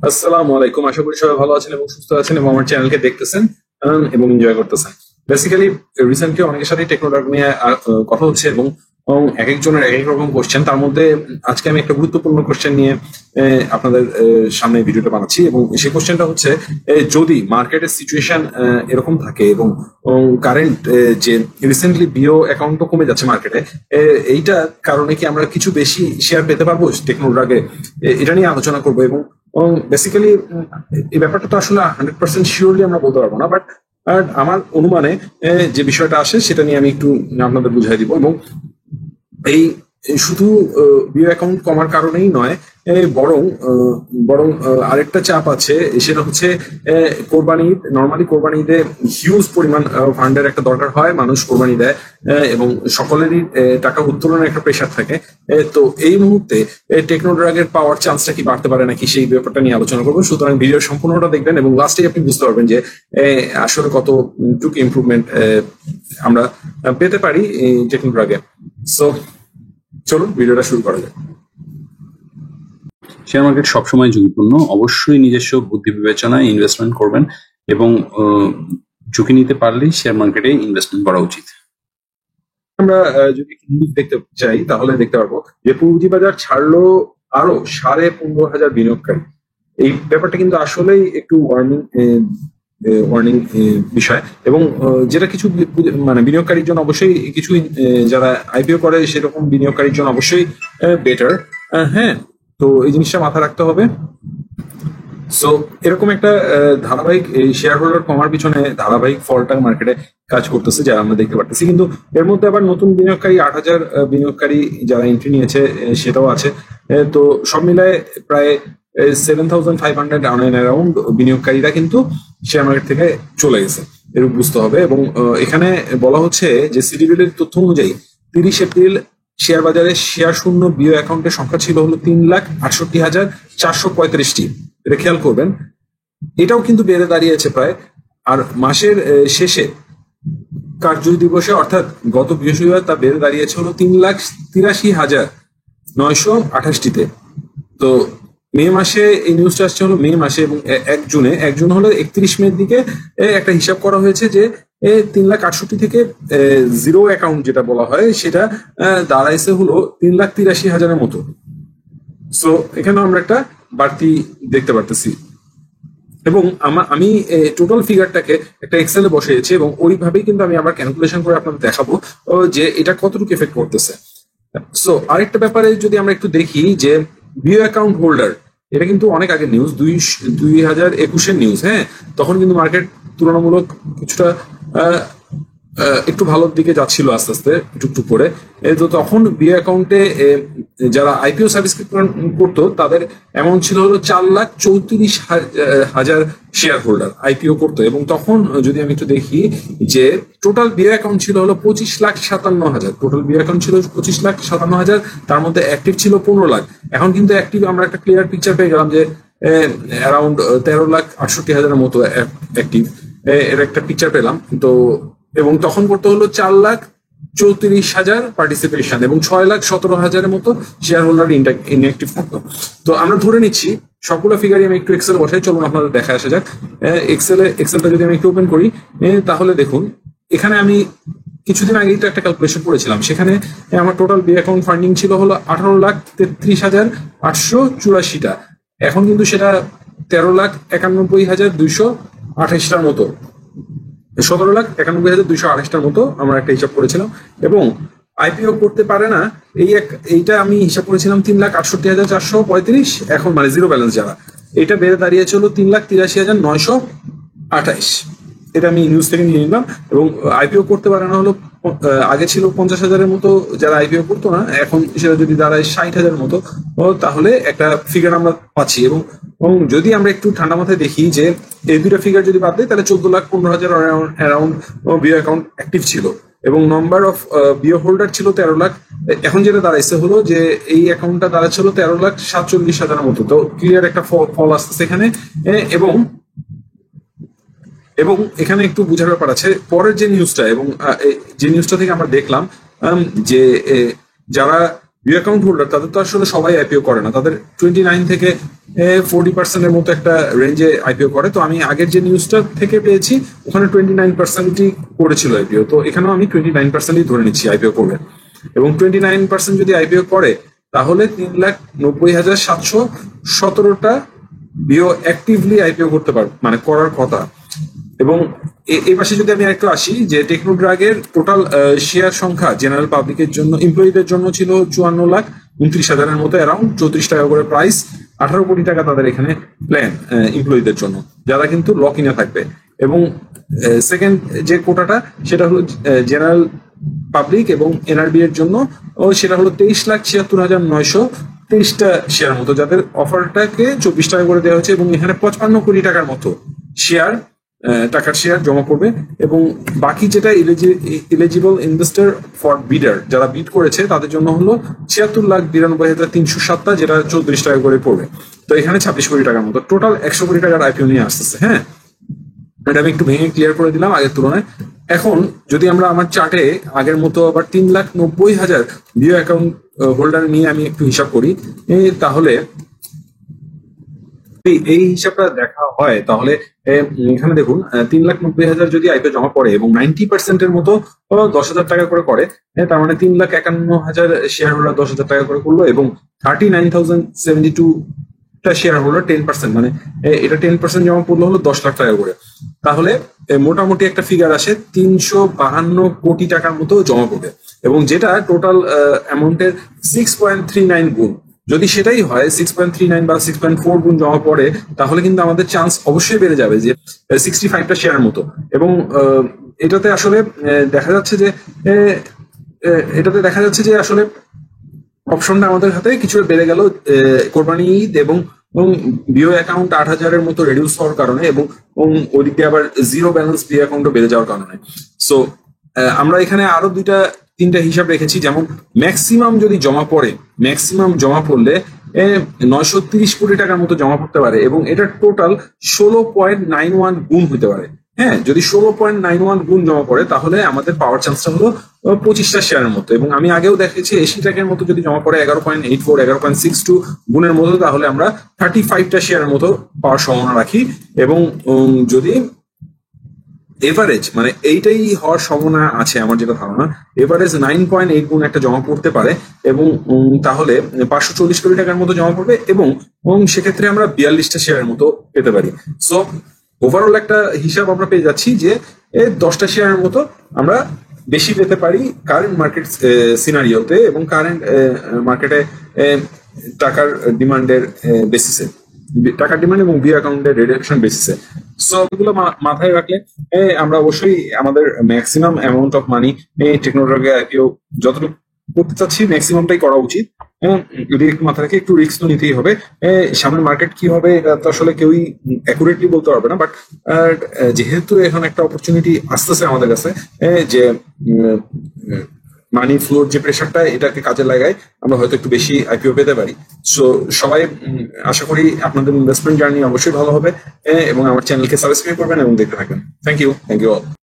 আসসালামু আলাইকুম। আশা করি সবাই ভালো আছেন এবং সুস্থ আছেন এবং আমার চ্যানেলকে দেখতেছেন এবং এনজয় করতেছেন। বেসিক্যালি রিসেন্টলি অনেকের সাথে টেকনোলজি নিয়ে কথা হচ্ছে এবং এক একজনের এক এক রকম কোশ্চেন। তার মধ্যে আজকে আমি একটা গুরুত্বপূর্ণ কোশ্চেন নিয়ে আপনাদের সামনে ভিডিওটা বানাচ্ছি এবং সেই কোশ্চেনটা হচ্ছে যদি মার্কেটের সিচুয়েশন এরকম থাকে এবং কারেন্ট যে রিসেন্টলি বিও অ্যাকাউন্টও কমে যাচ্ছে মার্কেটে, এইটা কারণে কি আমরা কিছু বেশি শেয়ার পেতে পারবো টেকনোলজি? এটা নিয়ে আলোচনা করবো এবং বেসিক্যালি এই ব্যাপারটা তো আসলে 100% শিওরলি আমরা বলতে পারবো না, বাট আমার অনুমানে যে বিষয়টা আসে সেটা নিয়ে আমি একটু আপনাদের বুঝাই দিব। এবং এই শুধু বিও অ্যাকাউন্ট কমার কারণেই নয়, বরং বরং আরেকটা চাপ আছে, সেটা হচ্ছে কোরবানি ঈদ। নর্মালি কোরবানি ঈদে হিউজ পরিমাণ ফান্ডের একটা দরকার হয়, মানুষ কোরবানি দেয় এবং সকলেরই টাকা উত্তোলনের একটা প্রেশার থাকে। তো এই মুহূর্তে টেকনোড্রাগের পাওয়ার চান্সটা কি বাড়তে পারে নাকি, সেই ব্যাপারটা নিয়ে আলোচনা করবো। সুতরাং ভিডিও সম্পূর্ণটা দেখবেন এবং লাস্টে আপনি বুঝতে পারবেন যে আসলে কতটুকু ইমপ্রুভমেন্ট আমরা পেতে পারি টেকনোড্রাগে। সো চলুন ভিডিওটা শুরু করা যাক। শেয়ার মার্কেট সবসময় ঝুঁকিপূর্ণ। অবশ্যই নিজস্ব বুদ্ধি বিবেচনায় ইনভেস্টমেন্ট করবেন এবং ঝুঁকি নিতে পারলেই শেয়ার মার্কেটে ইনভেস্টমেন্ট করা উচিত। আমরা যদি নিউজ দেখতে চাই তাহলে দেখতে পারবো যে পুঁজিবাজার ছাড়লো আরো 15,500 বিনিয়োগকারী। এই ব্যাপারটা কিন্তু আসলেই একটু ওয়ার্নিং বিষয় এবং যেটা কিছু মানে বিনিয়োগকারীর জন্য অবশ্যই কিছু যারা আইপিও করে সেরকম বিনিয়োগকারীর জন্য অবশ্যই বেটার। হ্যাঁ, তো এই জিনিসটা মাথায় রাখতে হবে। সো এরকম একটা ধারাবাহিক শেয়ার হোল্ডার কমার পিছনে ধারাবাহিক ফলটা মার্কেটে কাজ করতেছে, যা আমরা দেখতে পারতেছি। কিন্তু এর মধ্যে আবার নতুন বিনিয়োগকারী 8,000 বিনিয়োগকারী যারা এন্ট্রি নিয়েছে সেটাও আছে। তো সব মিলায় প্রায় 7,500 অ্যারাউন্ড বিনিয়োগকারীরা কিন্তু শেয়ার মার্কেট থেকে চলে গেছে, এরূপ বুঝতে হবে। এবং এখানে বলা হচ্ছে যে সিডিবির তথ্য অনুযায়ী 30 এপ্রিল শেয়ার বাজারে শেয়ার শূন্য বিও অ্যাকাউন্টের সংখ্যা ছিল হলো 3,68,435টি। এটা খেয়াল করবেন, এটাও কিন্তু বেড়ে দাঁড়িয়েছে প্রায়। আর মাসের শেষে কার্য দিবসে অর্থাৎ গত বৃহস্পতিবার তা বেড়ে দাঁড়িয়েছে হলো 3,83,928টিতে। তো মে মাসে এই নিউজটা আসছে হলো মে মাসে এবং 1 জুন হলো 31 মের দিকে একটা হিসাব করা হয়েছে যে 3,68,000 থেকে জিরো অ্যাকাউন্ট যেটা বলা হয় সেটা দাঁড়াইছে হলো 3,83,000-এর মতো। সো এখানে আমরা একটা বাড়তি দেখতে পারতেছি এবং আমি টোটাল ফিগারটাকে একটা এক্সেলে বসিয়েছি এবং ওইভাবেই কিন্তু আমি আবার ক্যালকুলেশন করে আপনাদের দেখাবো যে এটা কতটুকু এফেক্ট করতেছে। সো আরেকটা ব্যাপারে যদি আমরা একটু দেখি যে বিও অ্যাকাউন্ট হোল্ডার, এটা কিন্তু অনেক আগে নিউজ, 2021-এর নিউজ। হ্যাঁ, তখন কিন্তু মার্কেট তুলনামূলক কিছুটা একটু ভালোর দিকে যাচ্ছিল আস্তে আস্তে টুকটুক করে। তো তখন বিও অ্যাকাউন্টে যারা আইপিও সাবস্ক্রিপশন করতো তাদের অ্যামাউন্ট ছিল হলো 4,34,000 শেয়ার হোল্ডার আইপিও করতো। এবং তখন যদি আমি একটু দেখি যে টোটাল বিও অ্যাকাউন্ট ছিল হলো 25,57,000। টোটাল বিও অ্যাকাউন্ট ছিল 25,57,000, তার মধ্যে অ্যাক্টিভ ছিল 15 লাখ। এখন কিন্তু অ্যাক্টিভ আমরা একটা ক্লিয়ার পিকচার পেয়ে গেলাম যে অ্যারাউন্ড 13,68,000-এর মতো অ্যাক্টিভ, এর একটা পিকচার পেলাম। তো এবং তখন করতে হলো 4,34,000 পার্টিসিপেশন এবং 6,17,000-এর মতো শেয়ার হোল্ডার ইনঅ্যাক্টিভ থাকতো। তো আমরা ধরে নিচ্ছি সবগুলো ফিগারই আমি একটু এক্সেল বসাই, চলুন আপনাদের দেখা আসা যাক। এক্সেলটা যদি আমি একটু ওপেন করি তাহলে দেখুন এখানে আমি কিছুদিন আগেই তো একটা ক্যালকুলেশন করেছিলাম, সেখানে আমার টোটাল বি অ্যাকাউন্ট ফান্ডিং ছিল হলো 18,33,884টা। এখন কিন্তু সেটা 13,91,228টার মতো, 17,91,228টার মতো আমরা একটা হিসাব করেছিলাম। এবং আইপিও করতে পারে না এইটা আমি হিসাব করেছিলাম 3,68,435। এখন মানে জিরো ব্যালেন্স যারা, এটা বেড়ে দাঁড়িয়েছে হলো 3,83,928। এটা আমি নিউজ থেকে নিয়ে নিলাম। এবং আইপিও করতে পারে না হলো আগে ছিল 50,000-এর মতো যারা আইপিও করতো না, এখন সেটা যদি দাঁড়ায় 60,000-এর মতো, তাহলে একটা ফিগার আমরা পাচ্ছি। এবং যদি আমরা একটু ঠান্ডা মাথায় দেখি যে এই দুটো ফিগার যদি বাদ দেয় তাহলে 14,15,000 অ্যারাউন্ড বিও অ্যাকাউন্ট অ্যাক্টিভ ছিল এবং নাম্বার অফ বিও হোল্ডার ছিল 13 লাখ। এখন যেটা দাঁড়াইছে হলো যে এই অ্যাকাউন্টটা দাঁড়াচ্ছিল 13,47,000-এর মতো। তো ক্লিয়ার একটা ফল আসতেছে এখানে। এবং এবং এখানে একটু বোঝার ব্যাপার আছে পরের যে নিউজটা, এবং যে নিউজটা থেকে আমরা দেখলাম যে যারা ভিউ অ্যাকাউন্ট হোল্ডার তাদের তো আসলে সবাই আইপিও করে না, তাদের 29 থেকে 40% মতো একটা রেঞ্জে আইপিও করে। তো আমি আগের যে নিউজটা থেকে পেয়েছি ওখানে 29%ই করেছিল আইপিও, তো এখানেও আমি 29%ই ধরে নিচ্ছি আইপিও করবে। এবং 29% যদি আইপিও করে তাহলে 3,90,717টা বিও অ্যাক্টিভলি আইপিও করতে পারবে, মানে করার কথা। এবং এই পাশে যদি আমি একটু আসি যে টেকনোড্রাগের টোটাল শেয়ার সংখ্যা জেনারেল পাবলিকের জন্য, এমপ্লয়ীদের জন্য ছিল 54,29,000-এর মতো, অ্যারাউন্ড 34 টাকা করে প্রাইস। 18 কোটি টাকা তাদের এখানে প্ল্যান এমপ্লয়ীদের জন্য, যারা কিন্তু লক ইনে থাকবে। এবং সেকেন্ড যে কোটাটা সেটা হলো জেনারেল পাবলিক এবং এনআরবি এর জন্য, ও সেটা হলো 23,76,923টা শেয়ার মতো, যাদের অফারটাকে 24 টাকা করে দেওয়া হয়েছে। এবং এখানে 55 কোটি টাকার মতো শেয়ার টাকার শেয়ার জমা করবে। এবং বাকি যেটা এলিজিবল ইনভেস্টর ফর বিডার, যারা বিড করেছে তাদের জন্য হলো 76,92,307টা, যেটা 34 টাকা করে পড়বে। তো এখানে 26 কোটি টাকার মতো, টোটাল 100 কোটি টাকার আইপিও নিয়ে আসতেছে। হ্যাঁ, এটা আমি একটু ভেঙে ক্লিয়ার করে দিলাম আগের তুলনায়। এখন যদি আমরা আমার চার্টে আগের মতো আবার 3,90,000 ভিও অ্যাকাউন্ট হোল্ডার নিয়ে আমি একটু হিসাব করি, তাহলে এই হিসাবটা দেখা হয় তাহলে এখানে দেখুন 3,90,000 যদি আইপিও জমা পড়ে এবং 90%-এর মতো 10,000 টাকা করে করে, তার মানে 3,51,000 শেয়ার হোল্ডার 10,000 টাকা করে করলো। এবং 39,072টা শেয়ার হোল্ডার 10%, মানে এটা 10% জমা পড়লো হলো 10 লাখ টাকা করে। তাহলে মোটামুটি একটা ফিগার আসে 352 কোটি টাকার মতো জমা পড়বে, এবং যেটা টোটাল অ্যামাউন্টের 6.39 গুণ। যদি সেটাই হয় 6.39 বা 6.4 গুণ জমা পড়ে, তাহলে কিন্তু আমাদের চান্স অবশ্যই বেড়ে যাবে যে 65টা শেয়ারের মতো। এবং এটাতে আসলে দেখা যাচ্ছে যে আসলে অপশনটা আমাদের হাতে কিছুটা বেড়ে গেল কোরবানি ঈদ এবং বিও অ্যাকাউন্ট 8,000-এর মতো রেডিউস হওয়ার কারণে, এবং ওদিকে আবার জিরো ব্যালেন্স বিও অ্যাকাউন্টও বেড়ে যাওয়ার কারণে। সো আমরা এখানে আরো 2-3টা হিসাব রেখেছি, যেমন ম্যাক্সিমাম যদি জমা পড়ে, ম্যাক্সিমাম জমা পড়লে 930 কোটি টাকার মতো জমা পড়তে পারে, এবং এটা টোটাল 16.91 গুণ হতে পারে। হ্যাঁ, যদি 16.91 গুণ জমা পড়ে তাহলে আমাদের পাওয়ার চান্সটা হলো 25টা শেয়ারের মতো। এবং আমি আগেও দেখেছি 80 টাকার মতো যদি জমা পড়ে 11.84 11.62 গুণের মতো, তাহলে আমরা 35টা শেয়ারের মতো পাওয়ার সম্ভাবনা রাখি। এবং যদি এভারেজ, মানে এইটাই হওয়ার সম্ভাবনা আছে আমার যেটা ধারণা, এভারেজ 9.8 গুণ একটা জমা পড়তে পারে, এবং তাহলে 540 কোটি টাকার মতো জমা পড়বে, এবং সেক্ষেত্রে আমরা 42টা শেয়ারের মতো পেতে পারি। সো ওভারঅল একটা হিসাব আমরা পেয়ে যাচ্ছি যে 10টা শেয়ারের মতো আমরা বেশি পেতে পারি কারেন্ট মার্কেট সিনারিওতে এবং কারেন্ট মার্কেটে টাকার ডিমান্ডের বেসিসে, টাকার ডিমান্ড এবং বিও অ্যাকাউন্টের রিডাকশন বেসিসে। সো এগুলো মাথায় রাখলে আমরা অবশ্যই আমাদের maximum amount of money technology IPO যতটুকু করতে চাচ্ছি ম্যাক্সিমামটাই করা উচিত। যদি একটু মাথা রেখে একটু রিস্ক তো নিতেই হবে। সামনের মার্কেট কি হবে এটা তো আসলে কেউই অ্যাকুরেটলি বলতে পারবে না, বাট যেহেতু এখন একটা অপরচুনিটি আসতেছে আমাদের কাছে, যে মানি ফ্লোর যে প্রেশারটা, এটাকে কাজে লাগাই আমরা হয়তো একটু বেশি আইপিও পেতে পারি। সো সবাই আশা করি আপনাদের ইনভেস্টমেন্ট জার্নি অবশ্যই ভালো হবে, এবং আমার চ্যানেলকে সাবস্ক্রাইব করবেন এবং দেখতে থাকবেন। Thank you all.